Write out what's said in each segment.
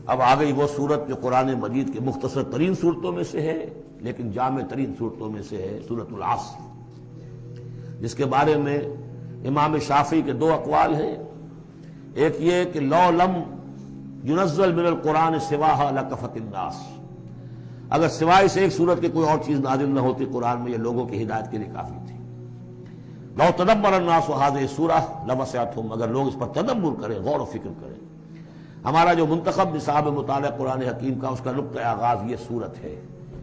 اب آ گئی وہ صورت جو قرآن مجید کے مختصر ترین صورتوں میں سے ہے لیکن جامع ترین صورتوں میں سے ہے، سورۃ العصر، جس کے بارے میں امام شافعی کے دو اقوال ہیں۔ ایک یہ کہ لو لم ينزل من القرآن سواها لکفت الناس، اگر سوائے سے ایک صورت کی کوئی اور چیز نازل نہ ہوتی قرآن میں، یہ لوگوں کی ہدایت کے لیے کافی تھی۔ لو تدبر الناس هذه السورة لوسعتهم، اگر لوگ اس پر تدبر کریں، غور و فکر کریں۔ ہمارا جو منتخب نصاب مطالعہ قرآن حکیم کا، اس کا نقطۂ آغاز یہ صورت ہے،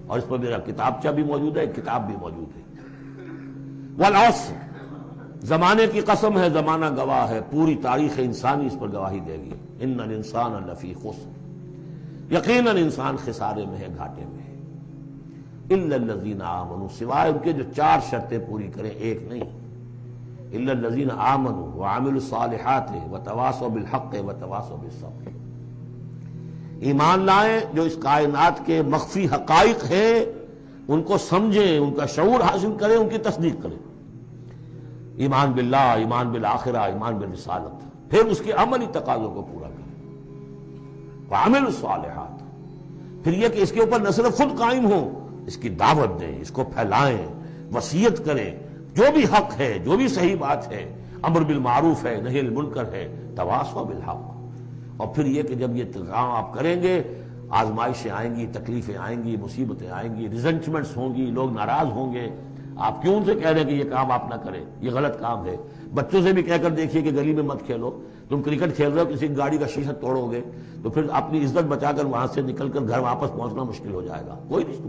اور اس پر میرا کتابچہ بھی موجود ہے، کتاب بھی موجود ہے۔ والعصر، زمانے کی قسم ہے، زمانہ گواہ ہے، پوری تاریخ انسانی اس پر گواہی دے گی۔ ان الانسان لفی خسر، یقیناً انسان خسارے میں ہے، گھاٹے میں ہے۔ الا الذین آمنوا، سوائے ان کے جو چار شرطیں پوری کریں، ایک نہیں۔ الا الذین آمنوا وعملوا الصالحات وتواصوا بالحق وتواصوا بالصبر، ایمان لائیں، جو اس کائنات کے مخفی حقائق ہیں ان کو سمجھیں، ان کا شعور حاصل کریں، ان کی تصدیق کریں۔ ایمان باللہ، ایمان بالآخرہ، ایمان بالرسالت، پھر اس کے عملی تقاضوں کو پورا کریں۔ وعملوا الصالحات، پھر یہ کہ اس کے اوپر نہ صرف خود قائم ہوں، اس کی دعوت دیں، اس کو پھیلائیں، وصیت کریں، جو بھی حق ہے، جو بھی صحیح بات ہے، امر بالمعروف ہے، نہی عن المنکر ہے، تواصوا بالحق۔ اور پھر یہ کہ جب یہ کام آپ کریں گے، آزمائشیں آئیں گی، تکلیفیں آئیں گی، مصیبتیں آئیں گی، ریزنٹمنٹس ہوں گی، لوگ ناراض ہوں گے۔ آپ کیوں ان سے کہہ رہے ہیں کہ یہ کام آپ نہ کریں، یہ غلط کام ہے؟ بچوں سے بھی کہہ کر دیکھیے کہ گلی میں مت کھیلو، تم کرکٹ کھیل رہے ہو، کسی گاڑی کا شیشہ توڑو گے تو پھر اپنی عزت بچا کر وہاں سے نکل کر گھر واپس پہنچنا مشکل ہو جائے گا۔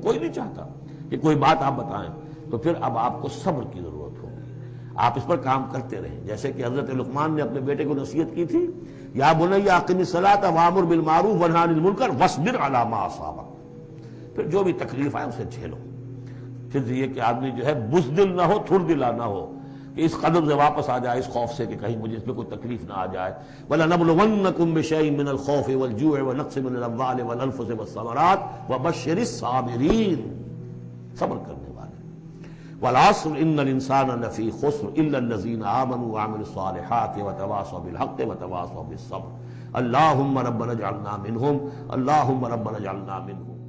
کوئی نہیں چاہتا کہ کوئی بات آپ بتائیں، تو پھر اب آپ کو صبر کی ضرورت ہوگی، آپ اس پر کام کرتے رہیں۔ جیسے کہ حضرت لقمان نے اپنے بیٹے کو نصیحت کی تھی، یا بنی اقم الصلاۃ وامر بالمعروف ونہی عن المنکر واصبر علی ما اصابک، پھر جو بھی تکلیف آئے اسے جھیلو۔ پھر یہ کہ آدمی جو ہے بزدل نہ ہو، تھر دلا نہ ہو، کہ اس قدم سے واپس آ جائے، اس خوف سے کہ کہیں مجھے اس میں کوئی تکلیف نہ آ جائے۔ وَلَنَبْلُوَنَّكُمْ بِشَيْءٍ مِّنَ الْخَوْفِ وَالْجُوعِ وَنَقْصٍ مِّنَ الْأَمْوَالِ وَالْأَنفُسِ وَالثَّمَرَاتِ وَبَشِّرِ الصَّابِرِينَ، صبر کرنے والے۔ وَالْعَصْرِ إِنَّ الْإِنسَانَ لَفِي خُسْرٍ إِلَّا الَّذِينَ آمَنُوا وَعَمِلُوا الصَّالِحَاتِ وَتَوَاصَوْا بِالْحَقِّ وَتَوَاصَوْا بِالصَّبْرِ۔ اللهم ربنا اجعلنا منهم، اللهم ربنا اجعلنا منهم۔